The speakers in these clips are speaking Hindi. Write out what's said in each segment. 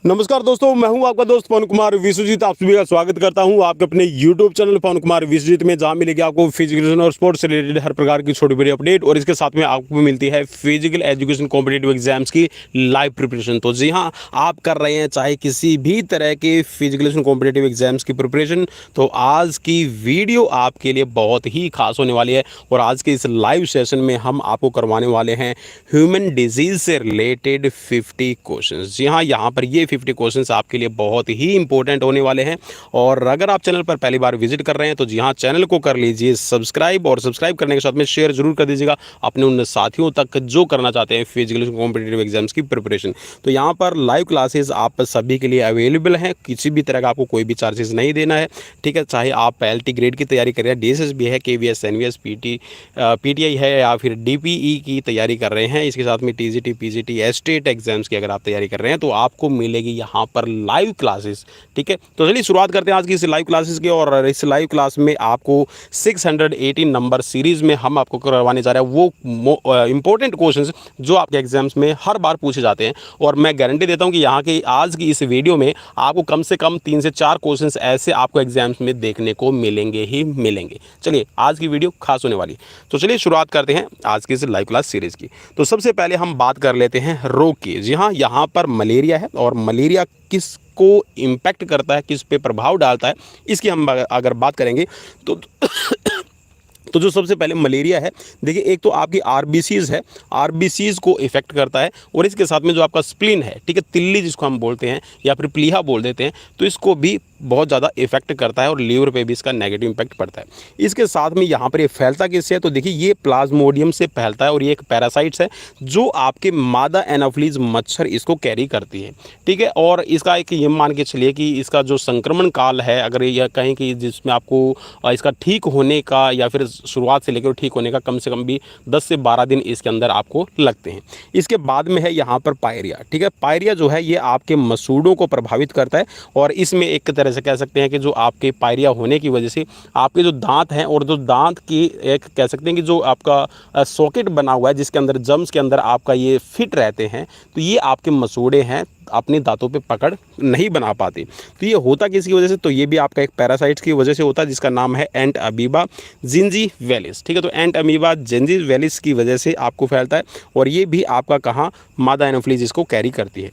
नमस्कार दोस्तों, मैं हूं आपका दोस्त पवन कुमार विश्वजीत। आप सभी का स्वागत करता हूं आपके अपने YouTube चैनल पवन कुमार विश्वजीत में, जहां मिलेगी आपको फिजिकल और स्पोर्ट्स से रिलेटेड हर प्रकार की छोटी बड़ी अपडेट, और इसके साथ में आपको मिलती है फिजिकल एजुकेशन कॉम्पिटिटिव एग्जाम्स की लाइव प्रिपरेशन। तो जी हाँ, आप कर रहे हैं चाहे किसी भी तरह के फिजिकल कॉम्पिटिटिव एग्जाम्स की प्रिपरेशन, तो आज की वीडियो आपके लिए बहुत ही खास होने वाली है। और आज के इस लाइव सेशन में हम आपको करवाने वाले हैं ह्यूमन डिजीज से रिलेटेड 50 क्वेश्चन। जी हाँ, यहाँ पर ये 50 क्वेश्चंस आपके लिए बहुत ही इंपॉर्टेंट होने वाले हैं। और अगर आप चैनल पर पहली बार विजिट कर रहे हैं तो जी हाँ, चैनल को कर लीजिए सब्सक्राइब, और सब्सक्राइब करने के साथ में शेयर जरूर कर दीजिएगा अपने उन साथियों तक जो करना चाहते हैं फिजिकल कॉम्पिटिटिव एग्जाम्स की प्रिपरेशन। तो यहाँ पर लाइव क्लासेस आप सभी के लिए अवेलेबल हैं, किसी भी तरह का आपको कोई भी चार्जेस नहीं देना है। ठीक है, चाहे आप LT ग्रेड की तैयारी कर रहे हैं, DSSB है, KVS NVS PTI है, या फिर DPE की तैयारी कर रहे हैं, इसके साथ में TGT PGT स्टेट एग्जाम्स की अगर आप तैयारी कर रहे हैं तो आपको मिलेगी यहाँ पर लाइव क्लासेस। ठीक है, तो चलिए शुरुआत करते हैं आज की इस लाइव क्लासेस की। और इस लाइव क्लास में आपको 618 नंबर सीरीज में हम आपको करवाने जा रहे हैं वो इंपॉर्टेंट क्वेश्चंस जो आपके एग्जाम्स में हर बार पूछे जाते हैं। और मैं गारंटी देता हूं कि यहाँ की आज की इस वीडियो में आपको कम से कम 3 से 4 क्वेश्चंस ऐसे आपको एग्जाम्स में देखने को मिलेंगे ही मिलेंगे। चलिए, आज की वीडियो खास होने वाली है, तो चलिए शुरुआत करते हैं आज की इस लाइव क्लास सीरीज की। तो सबसे पहले हम बात कर लेते हैं रोग की। जी हाँ, यहाँ पर मलेरिया है, और मलेरिया किसको इम्पैक्ट करता है, किस पे प्रभाव डालता है, इसकी हम अगर बात करेंगे तो तो जो सबसे पहले मलेरिया है, देखिए, एक तो आपकी आरबीसीज है, आरबीसीज को इफेक्ट करता है। और इसके साथ में जो आपका स्प्लीन है, ठीक है, तिल्ली जिसको हम बोलते हैं या फिर प्लीहा बोल देते हैं, तो इसको भी बहुत ज़्यादा इफेक्ट करता है, और लीवर पे भी इसका नेगेटिव इम्पैक्ट पड़ता है। इसके साथ में यहाँ पर ये फैलता किससे है, तो देखिए ये प्लाज्मोडियम से फैलता है, और ये एक पैरासाइट्स है जो आपके मादा एनाफिलीज मच्छर इसको कैरी करती है। ठीक है, और इसका एक ये मान के चलिए कि इसका जो संक्रमण काल है, अगर यह कहें कि जिसमें आपको इसका ठीक होने का या फिर शुरुआत से लेकर ठीक होने का कम से कम भी 10 से 12 दिन इसके अंदर आपको लगते हैं। इसके बाद में है यहाँ पर पायरिया। ठीक है, पायरिया जो है ये आपके मसूड़ों को प्रभावित करता है, और इसमें एक तरह से कह सकते हैं कि जो आपके पायरिया होने की वजह से आपके जो दांत हैं, और जो दांत की एक कह सकते हैं कि जो आपका सॉकेट बना हुआ है जिसके अंदर जम्स के अंदर आपका ये फिट रहते हैं, तो ये आपके मसूड़े हैं अपने दांतों पे पकड़ नहीं बना पाते। तो ये होता किसकी वजह से, तो ये भी आपका एक पैरासाइट्स की वजह से होता है जिसका नाम है एंट अमीबा जिंजीवैलिस। ठीक है, तो एंट अमीबा जिंजीवैलिस की वजह से आपको फैलता है, और ये भी आपका कहाँ, मादा एनाफिलीज इसको कैरी करती है।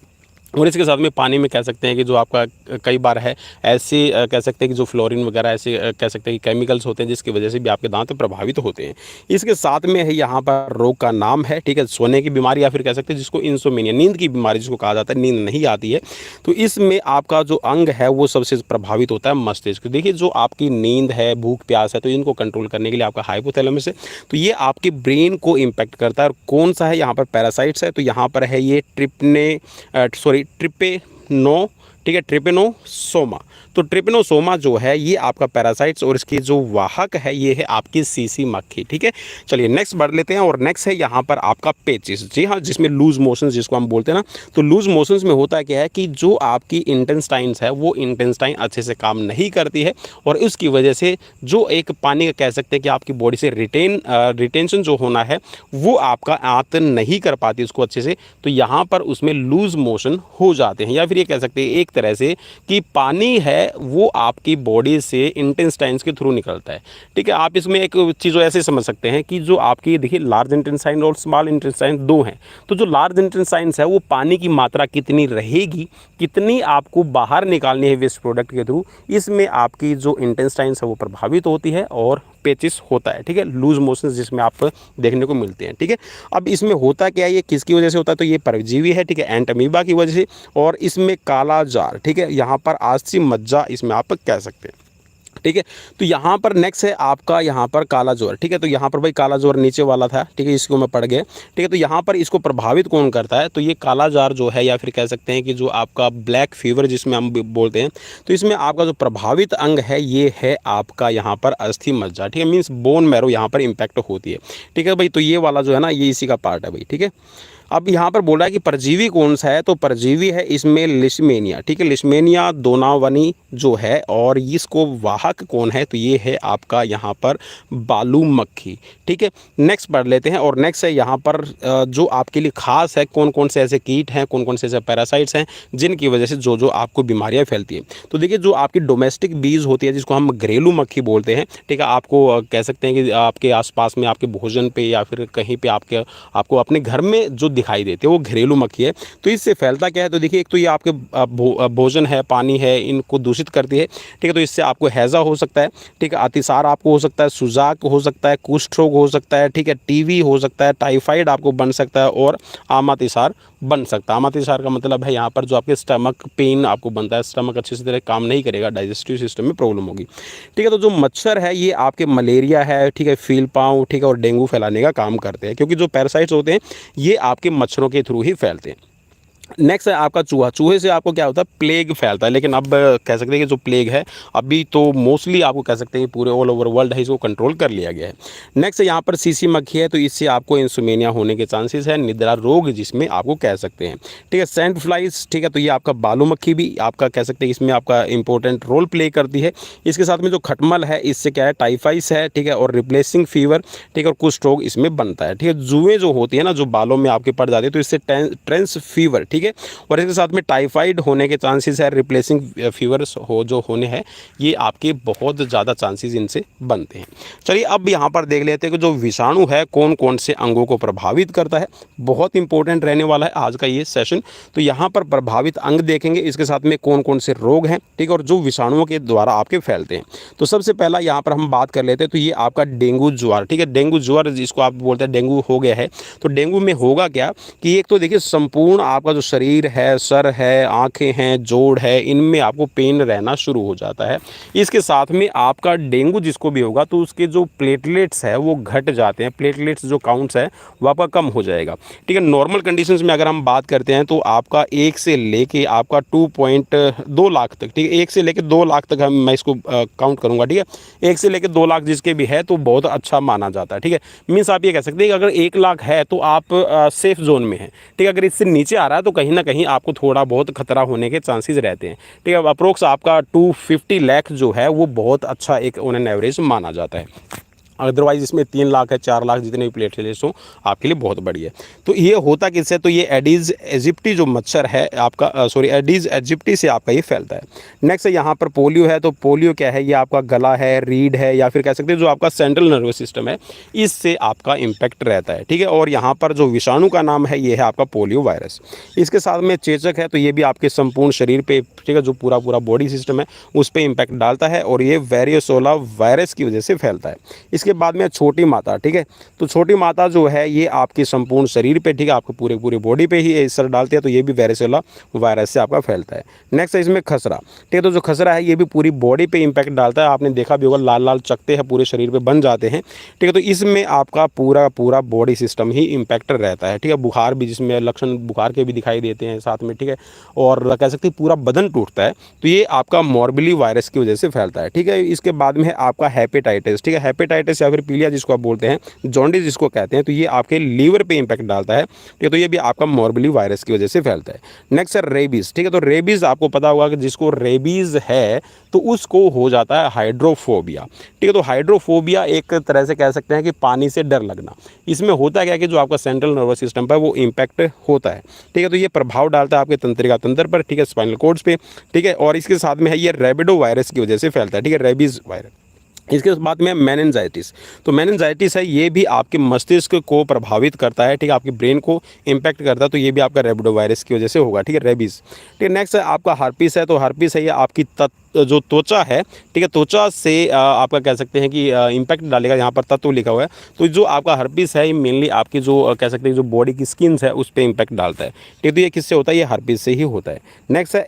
और इसके साथ में पानी में कह सकते हैं कि जो आपका कई बार है ऐसे कह सकते हैं कि जो फ्लोरीन वगैरह ऐसे कह सकते हैं कि केमिकल्स होते हैं जिसकी वजह से भी आपके दांत प्रभावित होते हैं। इसके साथ में है यहाँ पर रोग का नाम है, ठीक है, सोने की बीमारी, या फिर कह सकते हैं जिसको इंसोमेनिया, नींद की बीमारी जिसको कहा जाता है, नींद नहीं आती है। तो इसमें आपका जो अंग है वो सबसे प्रभावित होता है मस्तिष्क। देखिए, जो आपकी नींद है, भूख प्यास है, तो इनको कंट्रोल करने के लिए आपका हाइपोथैलेमस है, तो ये आपके ब्रेन को इम्पैक्ट करता है। और कौन सा है यहाँ पर, पैरासाइट्स है, तो यहाँ पर है ये ट्रिपेनो, ठीक है, ट्रिपेनोसोमा। तो ट्रिपेनोसोमा जो है ये आपका पैरासाइट्स, और इसकी जो वाहक है ये है आपकी सीसी मक्खी। ठीक है, चलिए नेक्स्ट बढ़ लेते हैं। और नेक्स्ट है यहाँ पर आपका पेचिस। जी हाँ, जिसमें लूज मोशंस जिसको हम बोलते हैं ना, तो लूज मोशंस में होता क्या है कि जो आपकी इंटेस्टाइन्स है वो इंटेस्टाइन अच्छे से काम नहीं करती है, और उसकी वजह से जो एक पानी का कह सकते हैं कि आपकी बॉडी से रिटेंशन जो होना है वो आपका आत नहीं कर पाती उसको अच्छे से, तो यहाँ पर उसमें लूज मोशन हो जाते हैं। या फिर ये कह सकते हैं एक तरह से कि पानी है वो आपकी बॉडी से इंटेस्टाइन्स के थ्रू निकलता है। ठीक है, आप इसमें एक चीज़ ऐसे समझ सकते हैं कि जो आपकी देखिए लार्ज इंटेस्टाइन और स्मॉल इंटेस्टाइन दो हैं, तो जो लार्ज इंटेस्टाइन्स है वो पानी की मात्रा कितनी रहेगी, कितनी आपको बाहर निकालनी है वेस्ट प्रोडक्ट के थ्रू, इसमें आपकी जो इंटेस्टाइन्स है वो प्रभावित होती है, और पेचिस होता है। ठीक है, लूज मोशंस जिसमें आप देखने को मिलते हैं। ठीक है, अब इसमें होता क्या है, ये किसकी वजह से होता है, तो ये परजीवी है, ठीक है, एंट अमीबा की वजह से, और इसमें काला जार, ठीक है, यहाँ पर आलसी मज्जा इसमें आप कह सकते हैं। ठीक है, तो यहाँ पर नेक्स्ट है आपका यहाँ पर काला जोर। ठीक है, तो यहाँ पर भाई काला जोर नीचे वाला था, ठीक है, इसको मैं पढ़ गया। ठीक है, तो यहाँ पर इसको प्रभावित कौन करता है, तो ये काला जार जो है, या फिर कह सकते हैं कि जो आपका ब्लैक फीवर जिसमें हम बोलते हैं, तो इसमें आपका जो प्रभावित अंग है ये है आपका यहाँ पर अस्थि मज्जा। ठीक है, मीन्स बोन मैरो यहाँ पर इम्पैक्ट होती है। ठीक है भाई, तो ये वाला जो है ना ये इसी का पार्ट है भाई। ठीक है, अब यहाँ पर बोल रहा है कि परजीवी कौन सा है, तो परजीवी है इसमें लिशमेनिया, ठीक है, लिशमेनिया दोनावनी जो है। और इसको वाहक कौन है, तो ये है आपका यहाँ पर बालू मक्खी, ठीक है। नेक्स्ट पढ़ लेते हैं। और नेक्स्ट है यहाँ पर जो आपके लिए खास है, कौन कौन से ऐसे कीट हैं, कौन कौन से ऐसे पैरासाइट्स हैं जिनकी वजह से जो जो आपको बीमारियाँ फैलती हैं। तो देखिए, जो आपकी डोमेस्टिक बीज होती है जिसको हम घरेलू मक्खी बोलते हैं, ठीक है, आपको कह सकते हैं कि आपके आसपास में आपके भोजन पे या फिर कहीं पे आपको अपने घर में जो दिखाई देते हैं वो घरेलू मक्खी है। तो इससे फैलता क्या है, तो देखिए, एक तो ये आपके भोजन है, पानी है, इनको दूषित करती है, ठीक है। तो इससे आपको हैज़ा हो सकता है, ठीक है, अतिसार आपको हो सकता है, सुजाक हो सकता है, कुष्ठ रोग हो सकता है, ठीक है, टीवी हो सकता है, टाइफाइड आपको बन सकता है और आमातिसार बन सकता है। आमातिसार का मतलब है यहाँ पर जो आपके स्टमक पेन आपको बनता है, स्टमक अच्छे से तरह काम नहीं करेगा, डाइजेस्टिव सिस्टम में प्रॉब्लम होगी, ठीक है। तो जो मच्छर है ये आपके मलेरिया है, ठीक है, फील पाँव, ठीक है, और डेंगू फैलाने का काम करते हैं, क्योंकि जो पैरासाइट्स होते हैं ये आपके मच्छरों के थ्रू ही फैलते हैं। नेक्स्ट है आपका चूहा। चूहे से आपको क्या होता है, प्लेग फैलता है। लेकिन अब कह सकते हैं कि जो प्लेग है अभी तो मोस्टली आपको कह सकते हैं पूरे ऑल ओवर वर्ल्ड है, इसको कंट्रोल कर लिया गया है। नेक्स्ट है यहाँ पर सीसी मक्खी है, तो इससे आपको इंसोमेनिया होने के चांसेस है, निद्रा रोग जिसमें आपको कह सकते हैं, ठीक है। सैंड फ्लाइज, ठीक है, तो ये आपका बालू मक्खी भी आपका कह सकते हैं इसमें आपका इंपॉर्टेंट रोल प्ले करती है। इसके साथ में जो खटमल है इससे क्या है, टाइफाइस है, ठीक है, और रिप्लेसिंग फीवर, ठीक है, और कुछ रोग इसमें बनता है, ठीक है। जुएँ जो होती है ना, जो बालों में आपके पड़ जाती है, तो इससे ट्रेंस फीवर, ठीक है, और इसके साथ में टाइफाइड होने के चांसेस है, रिप्लेसिंग फीवर हो जो होने हैं ये आपके बहुत ज़्यादा चांसेस इनसे बनते हैं। चलिए अब यहाँ पर देख लेते हैं कि जो विषाणु है कौन कौन से अंगों को प्रभावित करता है। बहुत इंपॉर्टेंट रहने वाला है आज का ये सेशन। तो यहाँ पर प्रभावित अंग देखेंगे, इसके साथ में कौन कौन से रोग हैं, ठीक है, और जो विषाणुओं के द्वारा आपके फैलते हैं। तो सबसे पहला यहाँ पर हम बात कर लेते हैं, तो ये आपका डेंगू ज्वार, ठीक है, डेंगू ज्वार जिसको आप बोलते हैं डेंगू हो गया है। तो डेंगू में होगा क्या कि एक तो देखिए संपूर्ण आपका जो शरीर है, सर है, आंखें हैं, जोड़ है, इनमें आपको पेन रहना शुरू हो जाता है। इसके साथ में आपका डेंगू जिसको भी होगा तो उसके जो प्लेटलेट्स है वो घट जाते हैं, प्लेटलेट्स जो काउंट्स है वो आपका कम हो जाएगा, ठीक है। नॉर्मल कंडीशंस में अगर हम बात करते हैं तो आपका 1 से लेके आपका 2.2 लाख तक, ठीक है, 1 से लेके 2 लाख तक मैं इसको काउंट करूंगा, ठीक है। 1 से लेके 2 लाख जिसके भी है तो बहुत अच्छा माना जाता है, ठीक है। मीन्स आप ये कह सकते हैं कि अगर 1 लाख है तो आप सेफ जोन में हैं, ठीक है। अगर इससे नीचे आ रहा है तो कहीं ना कहीं आपको थोड़ा बहुत खतरा होने के चांसेस रहते हैं, ठीक है। अप्रोक्स आपका 250 लाख जो है वो बहुत अच्छा एक ऑन एन एवरेज माना जाता है। अदरवाइज इसमें 3 लाख है, 4 लाख जितने भी प्लेटलेट्स हो आपके लिए बहुत बढ़िया है। तो ये होता किससे, तो ये एडीज एजिप्टी जो मच्छर है आपका एडीज एजिप्टी से आपका ये फैलता है। नेक्स्ट है यहाँ पर पोलियो है। तो पोलियो क्या है, ये आपका गला है, रीढ़ है, या फिर कह सकते हैं जो आपका सेंट्रल नर्वस सिस्टम है इससे आपका इम्पैक्ट रहता है, ठीक है। और यहाँ पर जो विषाणु का नाम है ये है आपका पोलियो वायरस। इसके साथ में चेचक है, तो ये भी आपके संपूर्ण शरीर पे, ठीक है, जो पूरा बॉडी सिस्टम है उस पर इम्पैक्ट डालता है और ये वेरियोसोला वायरस की वजह से फैलता है। इसके बाद में छोटी माता, ठीक है, तो छोटी माता जो है ये आपके संपूर्ण शरीर पे, ठीक है, आपके पूरे बॉडी पे ही असर डालती है, तो ये भी वेरियोसोला वायरस से आपका फैलता है। नेक्स्ट है इसमें खसरा, ठीक है, तो जो खसरा है ये भी पूरी बॉडी पे इंपैक्ट डालता है। आपने देखा भी होगा लाल लाल चकते हैं पूरे शरीर पे बन जाते हैं, ठीक है। तो इसमें आपका पूरा बॉडी सिस्टम ही इम्पैक्ट रहता है, ठीक है। बुखार भी, जिसमें लक्षण बुखार के भी दिखाई देते हैं साथ में, ठीक है, और कह सकते हैं पूरा बदन टूटता है, तो ये आपका मॉर्बिली वायरस की वजह से फैलता है, ठीक है। इसके बाद में है आपका हेपेटाइटिस, ठीक है, हेपेटाइटिस या फिर पीलिया जिसको आप बोलते हैं, जॉन्डिस जिसको कहते हैं, तो ये आपके लीवर पे इंपैक्ट डालता है, ठीक है। तो ये भी आपका मॉर्बिली वायरस की वजह से फैलता है। नेक्स्ट है रेबीज, ठीक है, तो रेबीज आपको पता होगा कि जिसको रेबीज है तो उसको हो जाता है हाइड्रोफोबिया, ठीक है। तो हाइड्रोफोबिया एक तरह से कह सकते हैं कि पानी से डर लगना। इसमें होता क्या है कि जो आपका सेंट्रल नर्वस सिस्टम पर वो इंपैक्ट होता है, ठीक है। तो ये प्रभाव डालता है आपके तंत्रिका तंत्र पर, ठीक है, स्पाइनल कॉर्ड्स पे, ठीक है। और इसके साथ में है ये रेबिडो वायरस की वजह से फैलता है, ठीक है, रेबीज वायरस। इसके बाद में मेनिंजाइटिस, तो मेनिंजाइटिस है ये भी आपके मस्तिष्क को प्रभावित करता है, ठीक है, आपके ब्रेन को इंपैक्ट करता है, तो ये भी आपका रेबिडो वायरस की वजह से होगा, ठीक है, रेबीज, ठीक है। नेक्स्ट है आपका हर्पीस है, तो हर्पीस है ये आपकी जो त्वचा है, ठीक है, त्वचा से आपका कह सकते हैं कि इम्पैक्ट डालेगा। यहाँ पर तत्व लिखा हुआ है, तो जो आपका हर्पीस है ये मेनली आपकी जो कह सकते हैं जो बॉडी की स्किन्स है उस पर इम्पैक्ट डालता है, ठीक है। तो ये किससे होता है, ये हर्पीस से ही होता है। नेक्स्ट है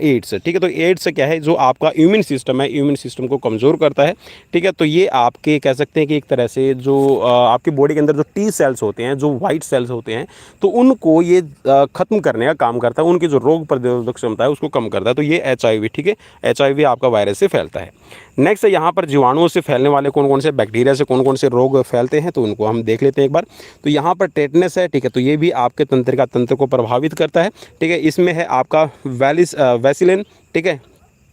एड्स, ठीक है, तो एड्स क्या है, जो आपका इम्यून सिस्टम है, इम्यून सिस्टम को कमज़ोर करता है, ठीक है। तो ये आपके कह सकते हैं कि एक तरह से जो आपकी बॉडी के अंदर जो टी सेल्स होते हैं, जो वाइट सेल्स होते हैं, तो उनको ये ख़त्म करने का काम करता है, उनकी जो रोग प्रतिरोधक क्षमता है उसको कम करता है। तो ये HIV, ठीक है, HIV एचआईवी आपका वायरस से फैलता है। नेक्स्ट है यहाँ पर जीवाणुओं से फैलने वाले कौन कौन से, बैक्टीरिया से कौन कौन से रोग फैलते हैं, तो उनको हम देख लेते हैं एक बार। तो यहाँ पर टेटनस है, ठीक है, तो ये भी आपके तंत्र को प्रभावित करता है, ठीक है। इसमें है आपका वैसिलिन, ठीक है,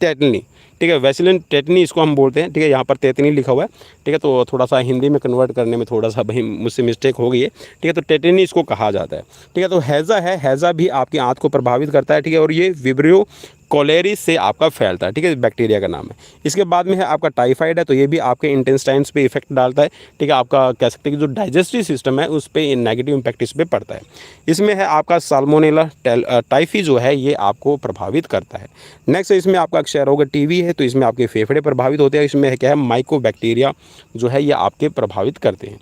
टेटनी, ठीक है, वैसिलिन टेटनी इसको हम बोलते हैं, ठीक है। यहाँ पर टेटनी लिखा हुआ है, ठीक है, तो थोड़ा सा हिंदी में कन्वर्ट करने में थोड़ा सा भाई मुझसे मिस्टेक हो गई है, ठीक है। तो टेटनी इसको कहा जाता है, ठीक है। तो हैज़ा है, हैज़ा भी आपकी आंत को प्रभावित करता है, ठीक है, और ये विब्रियो कोलेरिस से आपका फैलता है, ठीक है, बैक्टीरिया का नाम है। इसके बाद में है आपका टाइफाइड है, तो ये भी आपके इंटेस्टाइन्स पे इफेक्ट डालता है, ठीक है। आपका कह सकते हैं कि जो डाइजेस्टिव सिस्टम है उस पर नेगेटिव इम्पैक्ट इस पर पड़ता है। इसमें है आपका साल्मोनेला टाइफी जो है ये आपको प्रभावित करता है। नेक्स्ट इसमें आपका क्षय रोग टीबी है, तो इसमें आपके फेफड़े प्रभावित होते हैं। इसमें क्या है, माइकोबैक्टीरिया जो है ये आपके प्रभावित करते हैं।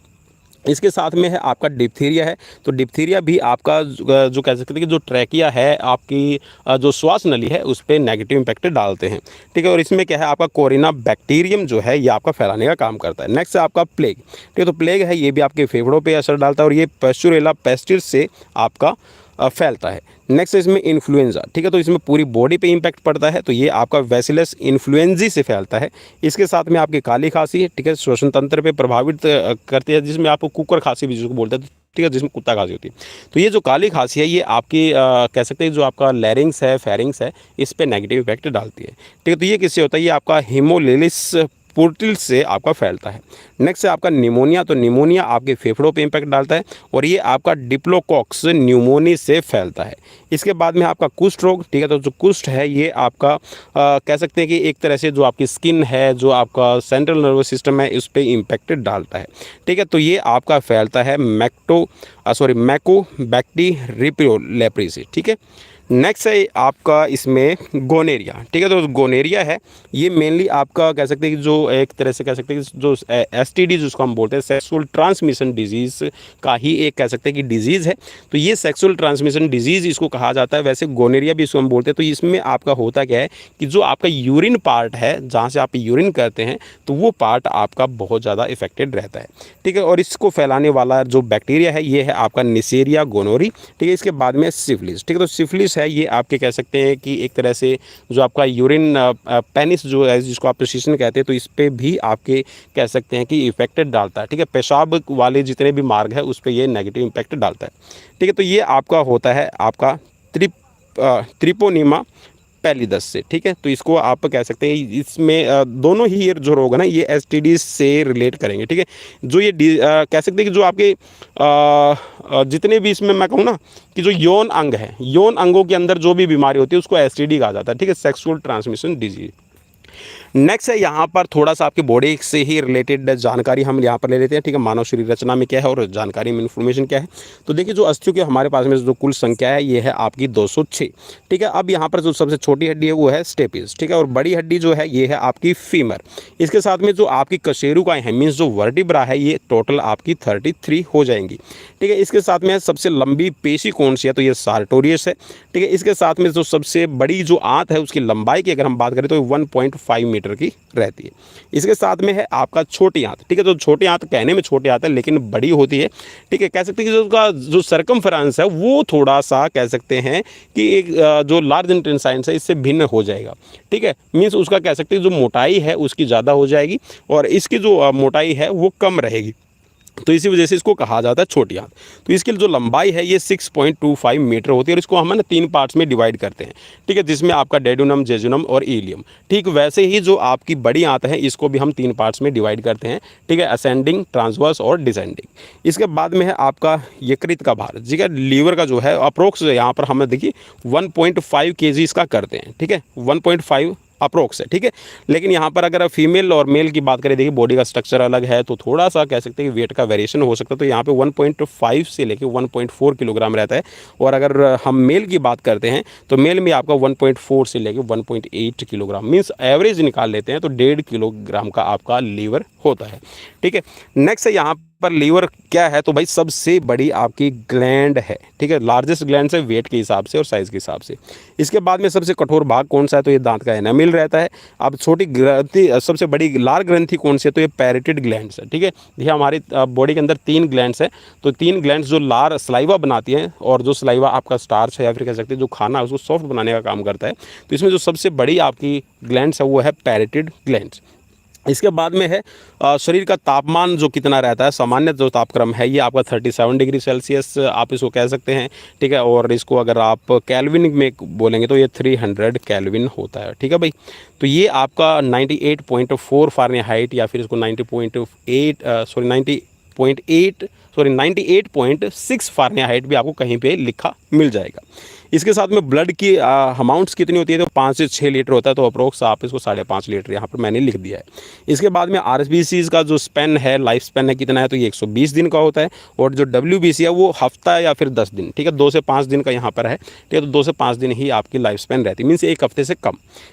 इसके साथ में है आपका डिप्थीरिया है, तो डिप्थीरिया भी आपका जो कह सकते हैं कि जो ट्रैकिया है आपकी जो श्वास नली है उस पर नेगेटिव इम्पैक्ट डालते हैं, ठीक है। और इसमें क्या है आपका कोरिना बैक्टीरियम जो है ये आपका फैलाने का काम करता है। नेक्स्ट है आपका प्लेग, ठीक है, तो प्लेग है ये भी आपके फेफड़ों पे असर डालता है और ये पास्चुरेला पेस्टिस से आपका फैलता है। नेक्स्ट इसमें इन्फ्लुएंजा, ठीक है, तो इसमें पूरी बॉडी पे इम्पैक्ट पड़ता है, तो ये आपका बैसिलस इन्फ्लुएंजी से फैलता है। इसके साथ में आपकी काली खांसी है, ठीक है, श्वसन तंत्र पे प्रभावित करती है, जिसमें आपको कुकर खांसी भी जिसको बोलते हैं, ठीक है, जिसमें कुत्ता खांसी होती है। तो ये जो काली खांसी है ये आपकी कह सकते हैं जो आपका लैरिंग्स है, फेरिंग्स है, इस पर नेगेटिव इफेक्ट डालती है, ठीक है। तो ये किससे होता है, ये आपका हीमोलिलिस पोर्टिल से आपका फैलता है। नेक्स्ट है आपका निमोनिया, तो निमोनिया आपके फेफड़ों पे इम्पैक्ट डालता है और ये आपका डिप्लोकॉक्स न्यूमोनी से फैलता है। इसके बाद में आपका कुष्ठ रोग, ठीक है, तो जो कुष्ठ है ये आपका कह सकते हैं कि एक तरह से जो आपकी स्किन है, जो आपका सेंट्रल नर्वस सिस्टम है, उस पर इम्पैक्ट डालता है, ठीक है। तो ये आपका फैलता है मैकोबैक्टीरियोलेप्री से, ठीक है। नेक्स्ट है आपका इसमें गोनेरिया, ठीक है, तो गोनेरिया है ये मेनली आपका कह सकते हैं कि जो एक तरह से कह सकते हैं कि जो एसटीडी जिसको हम बोलते हैं सेक्सुअल ट्रांसमिशन डिजीज़ का ही एक कह सकते हैं कि डिजीज़ है। तो ये सेक्सुअल ट्रांसमिशन डिजीज़ इसको कहा जाता है, वैसे गोनेरिया भी इसको हम बोलते हैं। तो इसमें आपका होता क्या है कि जो आपका यूरिन पार्ट है जहाँ से आप यूरिन करते हैं तो वो पार्ट आपका बहुत ज़्यादा इफेक्टेड रहता है, ठीक है। और इसको फैलाने वाला जो बैक्टीरिया है ये है आपका निसेरिया गोनोरी, ठीक है। इसके बाद में सिफिलिस, ठीक है, तो सिफिलिस है ये आपके कह सकते हैं कि एक तरह से जो आपका यूरिन पेनिस जो है जिसको आप प्रेसिशन कहते हैं, तो इस पे भी आपके कह सकते हैं कि इफेक्टेड डालता है, ठीक है। पेशाब वाले जितने भी मार्ग है उस पे ये नेगेटिव इम्पैक्ट डालता है, ठीक है। तो ये आपका होता है आपका त्रिपोनिमा पैलिडस से, ठीक है। तो इसको आप कह सकते हैं इसमें दोनों ही ये जो रोग है ना ये एसटीडी से रिलेट करेंगे, ठीक है। जो ये कह सकते हैं कि जो आपके जितने भी इसमें मैं कहूँ ना कि जो यौन अंग है, यौन अंगों के अंदर जो भी बीमारी होती है उसको एसटीडी कहा जाता है, ठीक है, सेक्सुअल ट्रांसमिशन डिजीज। नेक्स्ट है यहाँ पर थोड़ा सा आपके बॉडी से ही रिलेटेड जानकारी हम यहाँ पर ले लेते हैं, ठीक है। मानव शरीर रचना में क्या है और जानकारी में इन्फॉर्मेशन क्या है। तो देखिए जो अस्थियों की हमारे पास में जो कुल संख्या है ये है आपकी 206, ठीक है। अब यहाँ पर जो सबसे छोटी हड्डी है वो है स्टेपिस, ठीक है, और बड़ी हड्डी जो है ये है आपकी फीमर। इसके साथ में जो आपकी कशेरुका है मीन्स जो वर्टिब्रा है ये टोटल आपकी 33 हो जाएंगी, ठीक है। इसके साथ में सबसे लंबी पेशी कौन सी है, तो ये सार्टोरियस है, ठीक है। इसके साथ में जो सबसे बड़ी जो आंत है उसकी लंबाई की अगर हम बात करें तो 1.5 मीटर की रहती है। इसके साथ में है आपका छोटी आंत, ठीक है, तो छोटी आंत कहने में छोटी आंत है लेकिन बड़ी होती है, ठीक है। कह सकते हैं कि उसका जो सर्कमफ्रेंस है वो थोड़ा सा कह सकते हैं कि एक जो लार्ज इंटेस्टाइन्स है इससे भिन्न हो जाएगा, ठीक है। मीन्स उसका कह सकते हैं जो मोटाई है उसकी ज़्यादा हो जाएगी और इसकी जो मोटाई है वो कम रहेगी, तो इसी वजह से इसको कहा जाता है छोटी आंत। तो इसकी जो लंबाई है ये 6.25 मीटर होती है और इसको हम ना 3 पार्ट्स में डिवाइड करते हैं, ठीक है, जिसमें आपका डेडुनम, जेजुनम और इलियम। ठीक वैसे ही जो आपकी बड़ी आंत है इसको भी हम 3 पार्ट्स में डिवाइड करते हैं, ठीक है, असेंडिंग, ट्रांसवर्स और डिसेंडिंग। इसके बाद में है आपका यकृत का भार, ठीक है, लीवर का जो है अप्रोक्स यहाँ पर हमें देखिए 1.5 kg इसका करते हैं, ठीक है, 1.5 अप्रोक्स है, ठीक है। लेकिन यहाँ पर अगर फीमेल और मेल की बात करें, देखिए बॉडी का स्ट्रक्चर अलग है तो थोड़ा सा कह सकते हैं कि वेट का वेरिएशन हो सकता है। तो यहाँ पे 1.5 से लेके 1.4 किलोग्राम रहता है और अगर हम मेल की बात करते हैं तो मेल में आपका 1.4 से लेके 1.8 किलोग्राम मीन्स एवरेज निकाल लेते हैं तो 1.5 किलोग्राम का आपका लीवर होता है, ठीक है। नेक्स्ट है यहाँ पर लीवर क्या है, तो भाई सबसे बड़ी आपकी ग्लैंड है, ठीक है, लार्जेस्ट ग्लैंड है वेट के हिसाब से और साइज़ के हिसाब से। इसके बाद में सबसे कठोर भाग कौन सा है, तो ये दांत का एनामिल रहता है। अब छोटी ग्रंथि, सबसे बड़ी लार ग्रंथि कौन सी है, तो ये पैरेटिड ग्लैंड्स है, ठीक है। देखिए हमारी बॉडी के अंदर 3 ग्लैंड्स है, तो 3 ग्लैंड्स जो लार सलाइवा बनाती हैं, और जो सलाइवा आपका स्टार्च है या फिर कह सकते हैं जो खाना है उसको सॉफ्ट बनाने का काम करता है। तो इसमें जो सबसे बड़ी आपकी ग्लैंड्स है वो है पैरेटिड ग्लैंड्स। इसके बाद में है शरीर का तापमान जो कितना रहता है, सामान्य जो तापक्रम है ये आपका 37 डिग्री सेल्सियस आप इसको कह सकते हैं, ठीक है। और इसको अगर आप कैल्विन में बोलेंगे तो ये 300 कैल्विन होता है, ठीक है भाई। तो ये आपका 98.4 फ़ारेनहाइट या फिर इसको 98.6 फ़ारेनहाइट भी आपको कहीं पे लिखा मिल जाएगा। इसके साथ में ब्लड की अमाउंट्स कितनी होती है, तो 5 से 6 लीटर होता है, तो अप्रोक्स आप इसको 5.5 लीटर यहाँ पर मैंने लिख दिया है। इसके बाद में आरबीसीज़ का जो स्पेन है, लाइफ स्पेन है कितना है, तो ये 120 दिन का होता है। और जो डब्ल्यूबीसी है वो हफ्ता या फिर 10 दिन, ठीक है, 2 से 5 दिन का यहाँ पर है, ठीक है। तो 2 से 5 दिन ही आपकी लाइफ स्पेन रहती है, मीन्स 1 हफ्ते से कम।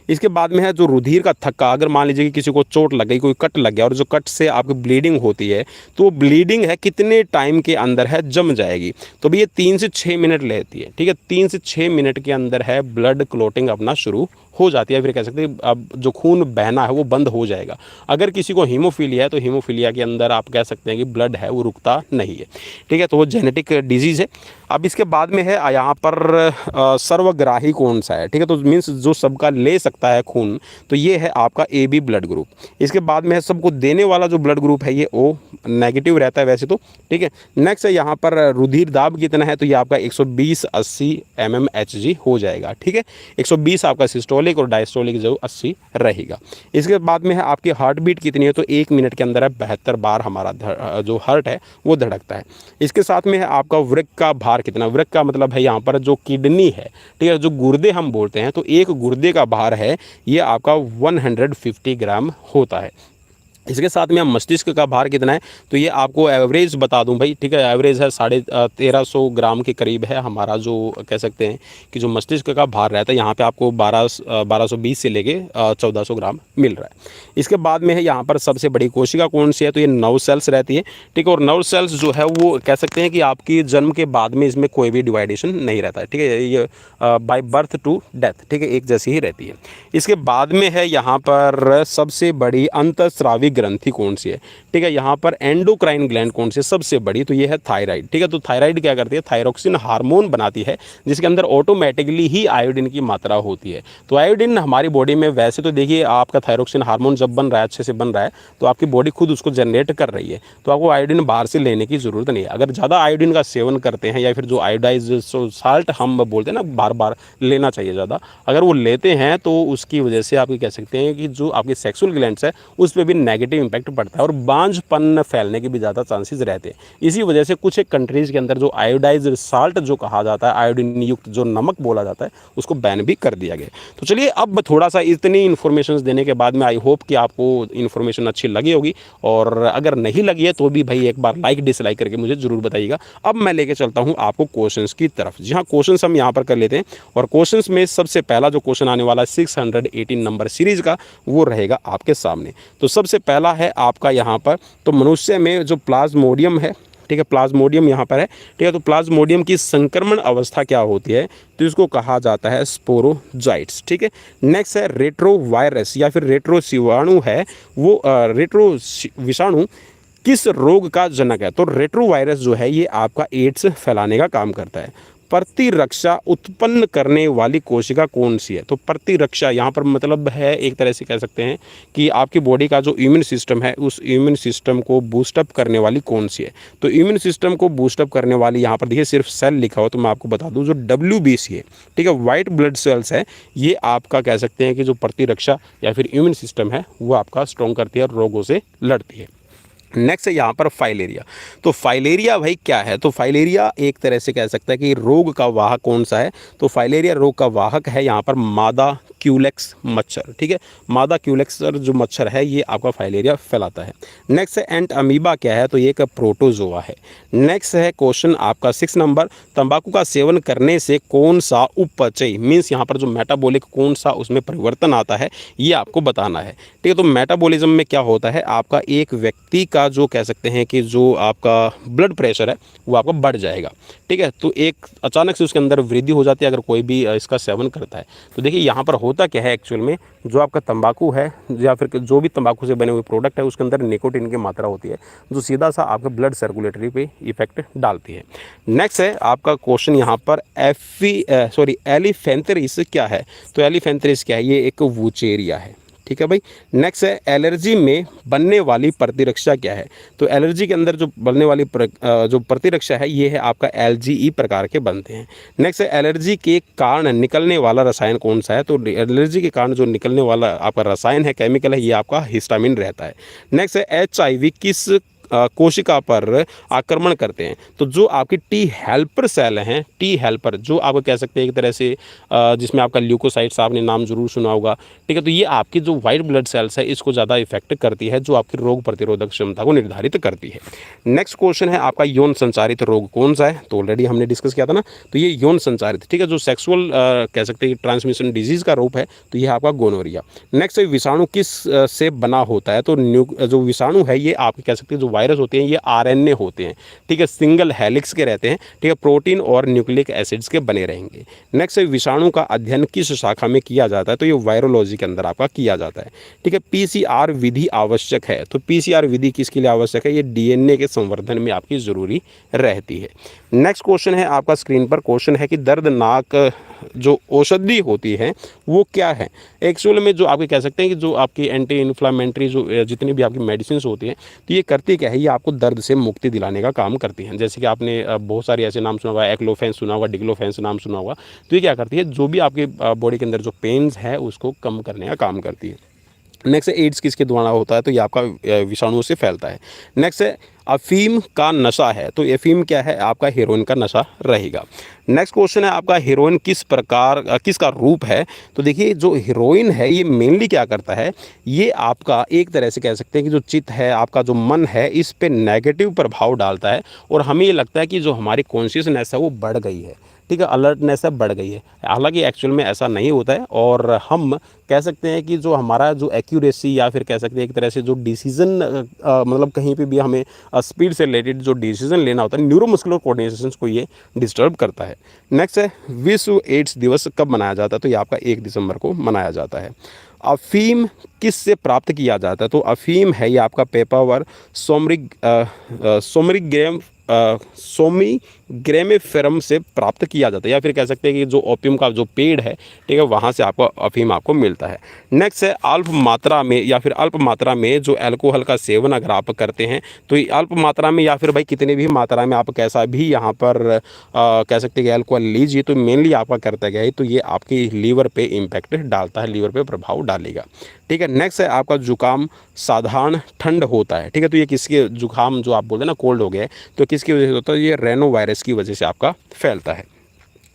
इसके बाद में है जो रुधिर का थक्का, अगर मान लीजिए कि किसी को चोट लग गई, कोई कट लग गया और जो कट से आपकी ब्लीडिंग होती है, तो वो ब्लीडिंग है कितने टाइम के अंदर है जम जाएगी, तो भी ये 3 से 6 मिनट लेती है, ठीक है। 3 से 6 मिनट के अंदर है ब्लड क्लोटिंग अपना शुरू हो जाती है, फिर कह सकते हैं अब जो खून बहना है वो बंद हो जाएगा। अगर किसी को हीमोफीलिया है तो हीमोफीलिया के अंदर आप कह सकते हैं कि ब्लड है वो रुकता नहीं है, ठीक है। तो वो जेनेटिक डिजीज़ है। अब इसके बाद में है यहाँ पर सर्वग्राही कौन सा है, ठीक है, तो मीन्स जो सबका ले सकता है खून, तो ये है आपका AB ब्लड ग्रुप। इसके बाद में है सबको देने वाला जो ब्लड ग्रुप है ये O नेगेटिव रहता है वैसे तो, ठीक है। नेक्स्ट है यहाँ पर रुधिर दाब कितना है, तो ये आपका 120/80 mmHg हो जाएगा, ठीक है। 120 आपका सिस्टोलिक और डायस्टोलिक जो 80 रहेगा। इसके बाद में है आपकी हार्ट बीट कितनी है, तो 1 मिनट के अंदर है 72 बार हमारा जो हार्ट है वो धड़कता है। इसके साथ में है आपका वृक्क का भार कितना, वृक्क का मतलब है यहाँ पर जो किडनी है, ठीक है, जो गुर्दे हम बोलते हैं, तो एक गुर्दे का भार है ये आपका 150 ग्राम होता है। इसके साथ में हम मस्तिष्क का भार कितना है, तो ये आपको एवरेज बता दूं भाई, ठीक है, एवरेज है 1350 ग्राम के करीब है हमारा जो कह सकते हैं कि जो मस्तिष्क का भार रहता है, यहाँ पे आपको 1220 से लेके 1400 ग्राम मिल रहा है। इसके बाद में है यहाँ पर सबसे बड़ी कोशिका कौन सी है, तो ये नर्व सेल्स रहती है, ठीक है। और नर्व सेल्स जो है वो कह सकते हैं कि आपकी जन्म के बाद में इसमें कोई भी डिवाइडेशन नहीं रहता है, ठीक है, ये बाय बर्थ टू डेथ, ठीक है, एक जैसी ही रहती है। इसके बाद में है यहाँ पर सबसे बड़ी अंतःस्रावी ग्रंथि कौन सी है, ठीक है, यहाँ पर एंडोक्राइन ग्लैंड कौन सी है सबसे बड़ी, तो ये है थायराइड, ठीक है। तो थायराइड क्या करती है, थायरोक्सिन हार्मोन बनाती है जिसके अंदर ऑटोमेटिकली ही आयोडीन की मात्रा होती है। तो आयोडीन हमारी बॉडी में वैसे तो देखिए आपका थायरोक्सिन हार्मोन जब बन रहा है, अच्छे से बन रहा है, तो आपकी बॉडी खुद उसको जनरेट कर रही है, तो आपको आयोडीन बाहर से लेने की ज़रूरत नहीं है। अगर ज़्यादा आयोडीन का सेवन करते हैं या फिर जो आयोडाइज साल्ट हम बोलते हैं ना, बार बार लेना चाहिए ज़्यादा, अगर वो लेते हैं तो उसकी वजह से आप कह सकते हैं कि जो आपकी सेक्सुअल ग्लैंड्स है उस पर भी नेगेटिव इंपैक्ट पड़ता है और बांझपन फैलने के भी ज़्यादा चांसेस रहते हैं। इसी वजह से कुछ एक कंट्रीज़ के अंदर जो आयोडाइज साल्ट जो कहा जाता है, आयोडीन युक्त जो नमक बोला जाता है, उसको बैन भी कर दिया गया। तो चलिए अब थोड़ा सा इतनी इन्फॉर्मेशन देने के बाद में आई होप कि आपको इन्फॉर्मेशन अच्छी लगी होगी, और अगर नहीं लगी है तो भी भाई एक बार लाइक डिसलाइक करके मुझे ज़रूर बताइएगा। अब मैं लेके चलता हूँ आपको क्वेश्चंस की तरफ। जी हाँ, क्वेश्चंस हम यहाँ पर कर लेते हैं, और क्वेश्चंस में सबसे पहला जो क्वेश्चन आने वाला है 618 नंबर सीरीज़ का, वो रहेगा आपके सामने। तो सबसे पहला है आपका यहाँ पर, तो मनुष्य में जो प्लाज्मोडियम है, ठीक है, प्लाज्मोडियम यहाँ पर है, ठीक है, तो प्लाज्मोडियम की संक्रमण अवस्था क्या होती है, तो इसको कहा जाता है स्पोरोजाइट्स, ठीक है। नेक्स्ट है रेट्रो वायरस या फिर रेट्रो विषाणु है, वो रेट्रो विषाणु किस रोग का जनक है, तो रेट्रो वायरस जो है ये आपका एड्स फैलाने का काम करता है। प्रतिरक्षा उत्पन्न करने वाली कोशिका कौन सी है, तो प्रतिरक्षा यहाँ पर मतलब है एक तरह से कह सकते हैं कि आपकी बॉडी का जो इम्यून सिस्टम है उस इम्यून सिस्टम को बूस्टअप करने वाली कौन सी है, तो इम्यून सिस्टम को बूस्टअप करने वाली यहाँ पर देखिए सिर्फ सेल लिखा हो, तो मैं आपको बता दूँ जो WBC है, ठीक है, वाइट ब्लड सेल्स है, ये आपका कह सकते हैं कि जो प्रतिरक्षा या फिर इम्यून सिस्टम है वो आपका स्ट्रॉन्ग करती है और रोगों से लड़ती है। नेक्स्ट है यहाँ पर फाइलेरिया, तो फाइलेरिया भाई क्या है, तो फाइलेरिया एक तरह से कह सकता है कि रोग का वाहक कौन सा है, तो फाइलेरिया रोग का वाहक है यहाँ पर मादा क्यूलेक्स मच्छर, ठीक है। मादा क्यूलेक्स जो मच्छर है ये आपका फाइलेरिया फैलाता है। नेक्स्ट है एंट अमीबा क्या है, तो ये एक प्रोटोजोआ है। नेक्स्ट है क्वेश्चन आपका 6 नंबर, तंबाकू का सेवन करने से कौन सा उपचय मीन्स यहाँ पर जो मेटाबॉलिक कौन सा उसमें परिवर्तन आता है ये आपको बताना है, ठीक है। तो मेटाबॉलिज्म में क्या होता है, आपका एक व्यक्ति का जो कह सकते हैं कि जो आपका ब्लड प्रेशर है वो आपका बढ़ जाएगा, ठीक है। तो एक अचानक से उसके अंदर वृद्धि हो जाती है अगर कोई भी इसका सेवन करता है। तो देखिए यहाँ पर होता क्या है एक्चुअल में, जो आपका तंबाकू है या फिर जो भी तंबाकू से बने हुए प्रोडक्ट है उसके अंदर निकोटीन की मात्रा होती है जो सीधा सा आपका ब्लड सर्कुलेटरी पे इफेक्ट डालती है। नेक्स्ट है आपका क्वेश्चन यहाँ पर एलिफेंथेरिस क्या है, तो एलिफेंथेरिस क्या है, ये एक वूचेरिया है, ठीक है भाई। नेक्स्ट है एलर्जी में बनने वाली प्रतिरक्षा क्या है, तो एलर्जी के अंदर जो बनने वाली जो प्रतिरक्षा है ये है आपका एलजीई प्रकार के बनते हैं। नेक्स्ट है एलर्जी के कारण निकलने वाला रसायन कौन सा है, तो एलर्जी के कारण जो निकलने वाला आपका रसायन है, केमिकल है, ये आपका हिस्टामिन रहता है। नेक्स्ट है एचआईवी किस कोशिका पर आक्रमण करते हैं, तो जो आपकी टी हेल्पर सेल हैं, टी हेल्पर जो आप कह सकते हैं एक तरह से जिसमें आपका ल्यूकोसाइट्स आपने नाम जरूर सुना होगा, ठीक है। तो ये आपकी जो वाइट ब्लड सेल्स है इसको ज़्यादा इफेक्ट करती है, जो आपकी रोग प्रतिरोधक क्षमता को निर्धारित करती है। नेक्स्ट क्वेश्चन है आपका यौन संचारित रोग कौन सा है, तो ऑलरेडी हमने डिस्कस किया था ना, तो ये यौन संचारित, ठीक है, जो सेक्सुअल कह सकते हैं ट्रांसमिशन डिजीज का रूप है, तो ये आपका गोनोरिया। नेक्स्ट है विषाणु किस से बना होता है, तो जो विषाणु है ये आप कह सकते हैं जो वायरस होते हैं ये आरएनए होते हैं, ठीक है, सिंगल हेलिक्स के रहते हैं, ठीक है, प्रोटीन और न्यूक्लिक एसिड्स के बने रहेंगे। नेक्स्ट है विषाणु का अध्ययन किस शाखा में किया जाता है, तो ये वायरोलॉजी के अंदर आपका किया जाता है, ठीक है। पीसीआर विधि आवश्यक है, तो पीसीआर विधि किसके लिए आवश्यक है, ये डीएनए के संवर्धन में आपकी जरूरी रहती है। नेक्स्ट क्वेश्चन है आपका स्क्रीन पर क्वेश्चन है कि दर्दनाक जो औषधि होती है वो क्या है। एक्चुअल में जो आपके कह सकते हैं कि जो आपकी एंटी इन्फ्लामेटरी जो जितनी भी आपकी मेडिसिन होती हैं, तो ये करती क्या है, ये आपको दर्द से मुक्ति दिलाने का काम करती हैं। जैसे कि आपने बहुत सारे ऐसे नाम सुना होगा, एक्लोफेन सुना होगा, डिक्लोफेन नाम सुना होगा, तो ये क्या करती है, जो भी आपके बॉडी के अंदर जो पेन्स है उसको कम करने का काम करती है। नेक्स्ट है एड्स किसके द्वारा होता है, तो ये आपका विषाणुओं से फैलता है। नेक्स्ट है अफीम का नशा है, तो अफीम क्या है, आपका हेरोइन का नशा रहेगा। नेक्स्ट क्वेश्चन है आपका हेरोइन किसका रूप है, तो देखिए जो हेरोइन है ये मेनली क्या करता है, ये आपका एक तरह से कह सकते हैं कि जो चित्त है, आपका जो मन है, इस पे नेगेटिव प्रभाव डालता है और हमें ये लगता है कि जो हमारी कॉन्शियसनेस है वो बढ़ गई है, ठीक है, अलर्टनेस है बढ़ गई है। हालांकि एक्चुअल में ऐसा नहीं होता है और हम कह सकते हैं कि जो हमारा जो एक्यूरेसी या फिर कह सकते हैं एक तरह से जो डिसीजन मतलब कहीं पे भी हमें स्पीड से रिलेटेड जो डिसीजन लेना होता है, न्यूरोमस्कुलर कोऑर्डिनेशन को ये डिस्टर्ब करता है। नेक्स्ट है विश्व एड्स दिवस कब मनाया जाता है, तो ये आपका 1 दिसंबर को मनाया जाता है। अफीम किस से प्राप्त किया जाता है, तो अफीम है ये आपका पेपावर सोमिग्रामिफेरम से प्राप्त किया जाता है, या फिर कह सकते हैं कि जो ओपियम का जो पेड़ है, ठीक है, वहाँ से आपको अफीम आपको मिलता है। नेक्स्ट है अल्प मात्रा में या फिर अल्प मात्रा में जो अल्कोहल का सेवन अगर आप करते हैं, तो ये अल्प मात्रा में या फिर भाई कितनी भी मात्रा में आप कैसा भी यहाँ पर कह सकते हैं कि अल्कोहल लीजिए, तो मेनली आपका करता गया है तो ये आपकी लीवर पे इम्पैक्ट डालता है, लीवर पे प्रभाव डालेगा, ठीक है। नेक्स्ट है आपका जुकाम साधारण ठंड होता है, ठीक है, तो ये किसके जुकाम जो आप बोलते हैं ना कोल्ड हो गया, तो किसकी वजह से होता है, ये रेनो वायरस की वजह से आपका फैलता है।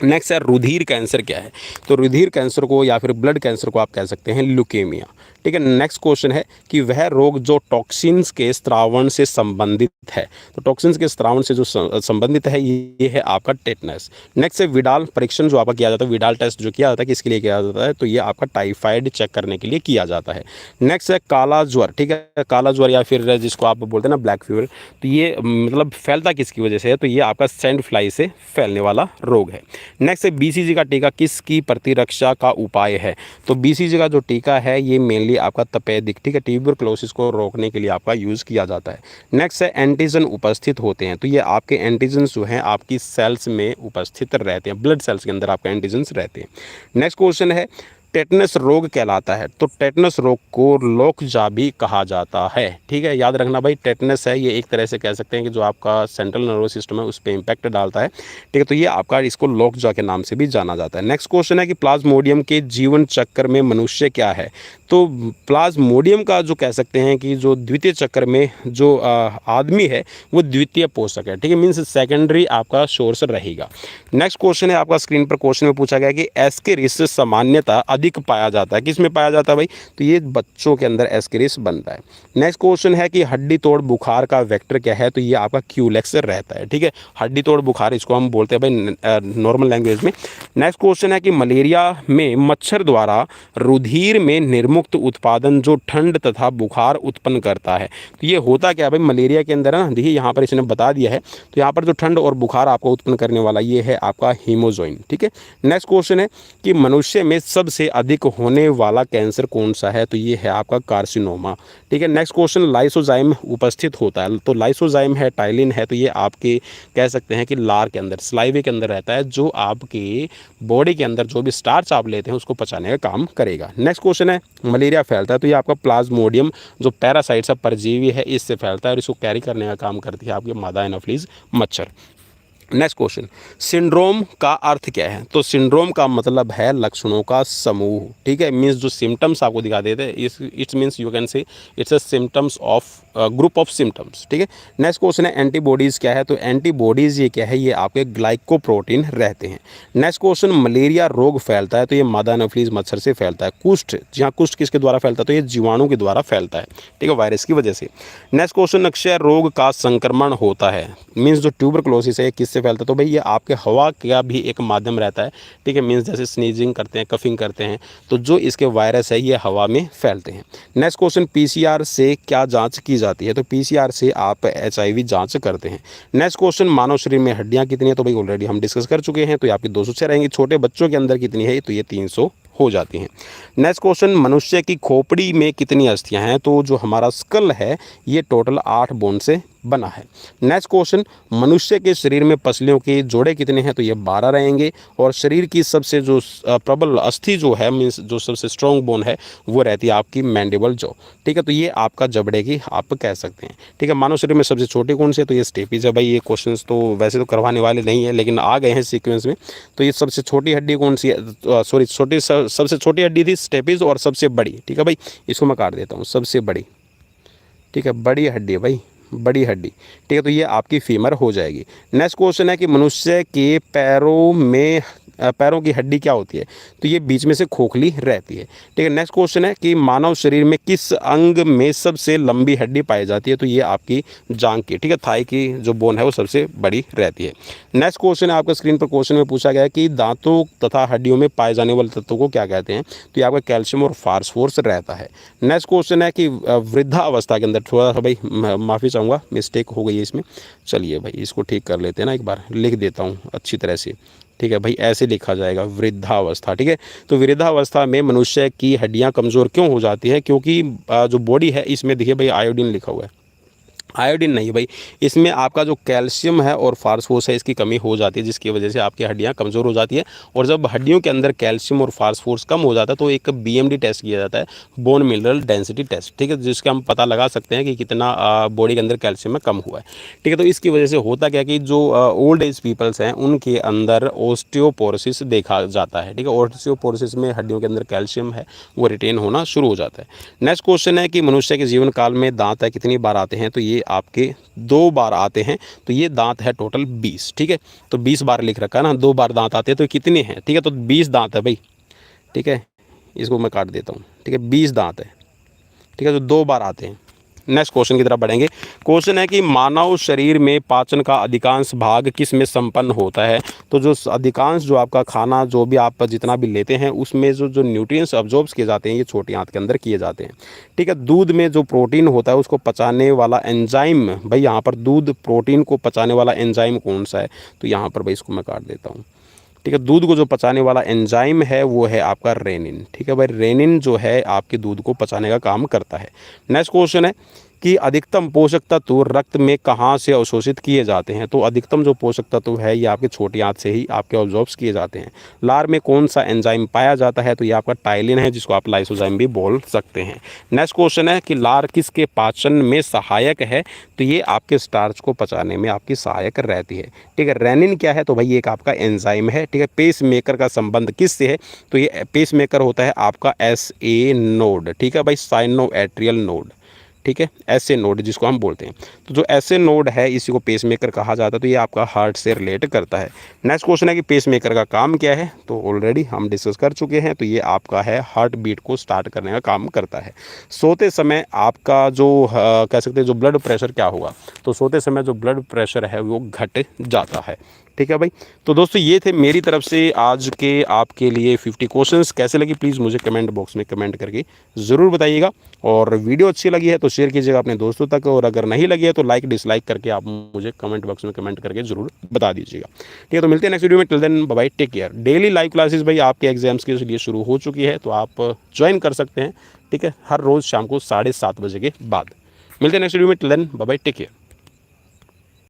नेक्स्ट है रुधिर कैंसर क्या है, तो रुधिर कैंसर को या फिर ब्लड कैंसर को आप कह सकते हैं ल्यूकेमिया, ठीक है। नेक्स्ट क्वेश्चन है कि वह रोग जो टॉक्सिन्स के स्त्रावण से संबंधित है, तो टॉक्सिन्स के स्त्रावण से जो संबंधित है ये है आपका टेटनस। नेक्स्ट है विडाल परीक्षण जो आपका किया जाता है, विडाल टेस्ट जो किया जाता है किसके लिए किया जाता है, तो ये आपका टाइफाइड चेक करने के लिए किया जाता है। नेक्स्ट है काला ज्वर, ठीक है, काला ज्वर या फिर जिसको आप बोलते हैं ना ब्लैक फीवर, तो ये मतलब फैलता किसकी वजह से है, तो ये आपका सैंड फ्लाई से फैलने वाला रोग है। नेक्स्ट है बीसीजी का टीका किसकी प्रतिरक्षा का उपाय है, तो बीसीजी का जो टीका है ये मेनली आपका तपेदिक, ठीक है, ट्यूबरक्लोसिस को रोकने के लिए आपका यूज़ किया जाता है। नेक्स्ट है एंटीजन उपस्थित होते हैं, तो ये आपके एंटीजन जो हैं आपकी सेल्स में उपस्थित रहते हैं, ब्लड सेल्स के अंदर आपके एंटीजन्स रहते हैं। नेक्स्ट क्वेश्चन है टेटनस रोग कहलाता है, तो टेटनस रोग को लोकजा भी कहा जाता है, ठीक है, याद रखना भाई टेटनस है ये एक तरह से कह सकते हैं कि जो आपका सेंट्रल नर्वस सिस्टम है उस पर इम्पैक्ट डालता है, ठीक है, तो ये आपका इसको लोकजा के नाम से भी जाना जाता है। नेक्स्ट क्वेश्चन है कि प्लाज्मोडियम के जीवन चक्र में मनुष्य क्या है, तो प्लाज्मोडियम का जो कह सकते हैं कि जो द्वितीय चक्र में जो आदमी है वो द्वितीय पोषक है, ठीक है, मीन्स सेकेंडरी आपका सोर्स रहेगा। नेक्स्ट क्वेश्चन है आपका स्क्रीन पर क्वेश्चन में पूछा गया कि एस्केरिस सामान्यतः अधिक पाया जाता है। किस में पाया जाता है भाई? तो ये बच्चों के अंदर एस्केरिस बनता है। नेक्स्ट क्वेश्चन है कि हड्डी तोड़ बुखार का वेक्टर क्या है? तो ये आपका क्यूलेक्स रहता है। ठीक है, हड्डी तोड़ बुखार इसको हम बोलते हैं भाई नॉर्मल लैंग्वेज में। नेक्स्ट क्वेश्चन है कि मलेरिया में मच्छर द्वारा रुधिर में निर्मुक्त उत्पादन जो ठंड तथा बुखार उत्पन्न करता है, तो ये होता क्या है भाई? मलेरिया के अंदर ना, देखिए यहाँ पर इसने बता दिया है, तो यहाँ पर जो ठंड और बुखार आपको उत्पन्न करने वाला ये है आपका हीमोजोइन। ठीक है, नेक्स्ट क्वेश्चन है कि मनुष्य में सबसे अधिक होने वाला कैंसर कौन सा है? तो ये है आपका कार्सिनोमा। ठीक है, नेक्स्ट क्वेश्चन, लाइसोजाइम उपस्थित होता है, तो लाइसोजाइम है, टाइलिन है, तो ये आपके कह सकते हैं कि लार के अंदर, सलाइवे के अंदर रहता है, जो आपके बॉडी के अंदर जो भी स्टार्च आप लेते हैं उसको पचाने का काम करेगा। नेक्स्ट क्वेश्चन है, मलेरिया फैलता है, तो ये आपका प्लाज्मोडियम जो पैरासाइट्स परजीवी है इससे फैलता है और इसको कैरी करने का काम करती है आपकी मादा एनोफिलीज मच्छर। नेक्स्ट क्वेश्चन, सिंड्रोम का अर्थ क्या है? तो सिंड्रोम का मतलब है लक्षणों का समूह। ठीक है, मीन्स जो सिम्टम्स आपको दिखा देते हैं it's means you can say it's a symptoms of group of symptoms. ठीक है, नेक्स्ट क्वेश्चन है एंटीबॉडीज़ क्या है? तो एंटीबॉडीज़ ये क्या है? ये आपके ग्लाइकोप्रोटीन रहते हैं। नेक्स्ट क्वेश्चन, मलेरिया रोग फैलता है, तो ये मादा एनोफिलीज मच्छर से फैलता है। कुष्ठ, जहाँ कुष्ठ किसके द्वारा फैलता है? तो ये जीवाणु के द्वारा फैलता है। ठीक है, वायरस की वजह से। नेक्स्ट क्वेश्चन, अक्षय रोग का संक्रमण होता है, मीन्स जो ट्यूबरक्लोसिस है किससे फैलता है? तो भाई ये आपके हवा का भी एक माध्यम रहता है। ठीक है, मीन्स जैसे स्नीजिंग करते हैं, कफिंग करते हैं, तो जो इसके वायरस है ये हवा में फैलते हैं। नेक्स्ट क्वेश्चन, पीसीआर से क्या जांच की जाती है? तो पीसीआर से आप एचआईवी जांच करते हैं। नेक्स्ट क्वेश्चन, मानव शरीर में हड्डियां कितनी है? तो भाई ऑलरेडी हम डिस्कस कर चुके हैं, तो ये आपकी 206 रहेंगी। छोटे बच्चों के अंदर कितनी है? तो ये 300 हो जाती हैं। नेक्स्ट क्वेश्चन, मनुष्य की खोपड़ी में कितनी अस्थियां हैं? तो जो हमारा स्कल है ये टोटल 8 बोन से बना है। नेक्स्ट क्वेश्चन, मनुष्य के शरीर में पसलियों के जोड़े कितने हैं? तो ये 12 रहेंगे। और शरीर की सबसे जो प्रबल अस्थि जो है, मीन्स जो सबसे स्ट्रॉन्ग बोन है, वो रहती है आपकी मैंडिबल जॉ। ठीक है, तो ये आपका जबड़े की आप कह सकते हैं। ठीक है, मानव शरीर में सबसे छोटी कौन सी है? तो ये स्टेपीज है। भाई ये क्वेश्चन तो वैसे तो करवाने वाले नहीं है, लेकिन आ गए हैं सीक्वेंस में। तो ये सबसे छोटी हड्डी कौन सी है? सॉरी, सबसे छोटी हड्डी थी स्टेपीज, और सबसे बड़ी, ठीक है भाई, इसको मैं काट देता हूँ, सबसे बड़ी। ठीक है, बड़ी हड्डी है भाई, बड़ी हड्डी। ठीक है, तो ये आपकी फीमर हो जाएगी। नेक्स्ट क्वेश्चन है कि मनुष्य के पैरों में पैरों की हड्डी क्या होती है? तो ये बीच में से खोखली रहती है। ठीक है, नेक्स्ट क्वेश्चन है कि मानव शरीर में किस अंग में सबसे लंबी हड्डी पाई जाती है? तो ये आपकी जांघ की, ठीक है, थाई की जो बोन है वो सबसे बड़ी रहती है। नेक्स्ट क्वेश्चन है आपका स्क्रीन पर क्वेश्चन में पूछा गया है कि दांतों तथा हड्डियों में पाए जाने वाले तत्वों को क्या कहते हैं? तो ये आपका कैल्शियम और फास्फोरस रहता है। नेक्स्ट क्वेश्चन है कि वृद्धावस्था के अंदर, थोड़ा सा भाई माफ़ी चाहूँगा, मिस्टेक हो गई है इसमें, चलिए भाई इसको ठीक कर लेते हैं ना, एक बार लिख देता हूँ अच्छी तरह से। ठीक है भाई, ऐसे लिखा जाएगा वृद्धावस्था। ठीक है, तो वृद्धावस्था में मनुष्य की हड्डियां कमज़ोर क्यों हो जाती है? क्योंकि जो बॉडी है इसमें देखिए भाई आयोडीन लिखा हुआ है, आयोडीन नहीं भाई, इसमें आपका जो कैल्शियम है और फास्फोरस है इसकी कमी हो जाती है, जिसकी वजह से आपकी हड्डियां कमज़ोर हो जाती है। और जब हड्डियों के अंदर कैल्शियम और फास्फोरस कम हो जाता है तो एक बीएमडी टेस्ट किया जाता है, बोन मिनरल डेंसिटी टेस्ट। ठीक है, जिसका हम पता लगा सकते हैं कि कितना बॉडी के अंदर कैल्शियम में कम हुआ है। ठीक है, तो इसकी वजह से होता क्या कि जो ओल्ड एज पीपल्स हैं उनके अंदर ऑस्टियोपोरोसिस देखा जाता है। ठीक है, ऑस्टियोपोरोसिस में हड्डियों के अंदर कैल्शियम है वो रिटेन होना शुरू हो जाता है। नेक्स्ट क्वेश्चन है कि मनुष्य के जीवन काल में दांत है कितनी बार आते हैं? तो ये आपके 2 बार आते हैं। तो ये दांत है टोटल 20। ठीक है, तो 20 बार लिख रखा है ना, 2 बार दांत आते हैं, तो कितने हैं? ठीक है, तो 20 दांत है भाई। ठीक है, इसको मैं काट देता हूँ। ठीक है, 20 दांत है। ठीक है, तो 2 बार आते हैं। नेक्स्ट क्वेश्चन की तरफ बढ़ेंगे। क्वेश्चन है कि मानव शरीर में पाचन का अधिकांश भाग किस में संपन्न होता है? तो जो अधिकांश जो आपका खाना जो भी आप जितना भी लेते हैं उसमें जो न्यूट्रिएंट्स अब्जॉर्ब किए जाते हैं ये छोटी आंत के अंदर किए जाते हैं। ठीक है, दूध में जो प्रोटीन होता है उसको पचाने वाला एंजाइम, भाई यहाँ पर दूध प्रोटीन को पचाने वाला एंजाइम कौन सा है? तो यहाँ पर भाई इसको मैं काट देता हूँ। ठीक है, दूध को जो पचाने वाला एंजाइम है वो है आपका रेनिन। ठीक है भाई, रेनिन जो है आपके दूध को पचाने का काम करता है। नेक्स्ट क्वेश्चन है कि अधिकतम पोषक तत्व रक्त में कहाँ से अवशोषित किए जाते हैं? तो अधिकतम जो पोषक तत्व है ये आपके छोटी आंत से ही आपके अब्जॉर्ब किए जाते हैं। लार में कौन सा एंजाइम पाया जाता है? तो ये आपका टाइलिन है, जिसको आप लाइसोजाइम भी बोल सकते हैं। नेक्स्ट क्वेश्चन है कि लार किसके पाचन में सहायक है? तो ये आपके स्टार्च को पचाने में आपकी सहायक रहती है। ठीक है, रेनिन क्या है? तो भाई एक आपका एंजाइम है। ठीक है, पेस मेकर का संबंध किससे है? तो ये पेस मेकर होता है आपका SA नोड। ठीक है भाई, साइनो एट्रियल नोड। ठीक है, ऐसे नोड जिसको हम बोलते हैं। तो जो ऐसे नोड है इसी को पेसमेकर कहा जाता है। तो ये आपका हार्ट से रिलेट करता है। नेक्स्ट क्वेश्चन है कि पेसमेकर का काम क्या है, तो ऑलरेडी हम डिस्कस कर चुके हैं। तो ये आपका है हार्ट बीट को स्टार्ट करने का काम करता है। सोते समय आपका जो कह सकते हैं जो ब्लड प्रेशर क्या होगा, तो सोते समय जो ब्लड प्रेशर है वो घट जाता है। ठीक है भाई। तो दोस्तों ये थे मेरी तरफ से आज के आपके लिए 50 क्वेश्चंस। कैसे लगी प्लीज़ मुझे कमेंट बॉक्स में कमेंट करके ज़रूर बताइएगा। और वीडियो अच्छी लगी है तो शेयर कीजिएगा अपने दोस्तों तक, और अगर नहीं लगी है तो लाइक डिसलाइक करके आप मुझे कमेंट बॉक्स में कमेंट करके ज़रूर बता दीजिएगा। ठीक है, तो मिलते हैं नेक्स्ट वीडियो में। Till then bye bye, take care. Daily live classes भाई आपके एग्जाम्स के लिए शुरू हो चुकी है, तो आप ज्वाइन कर सकते हैं। ठीक है, हर रोज़ शाम को 7:30 बजे के बाद। मिलते हैं नेक्स्ट वीडियो में। Till then bye bye, take care.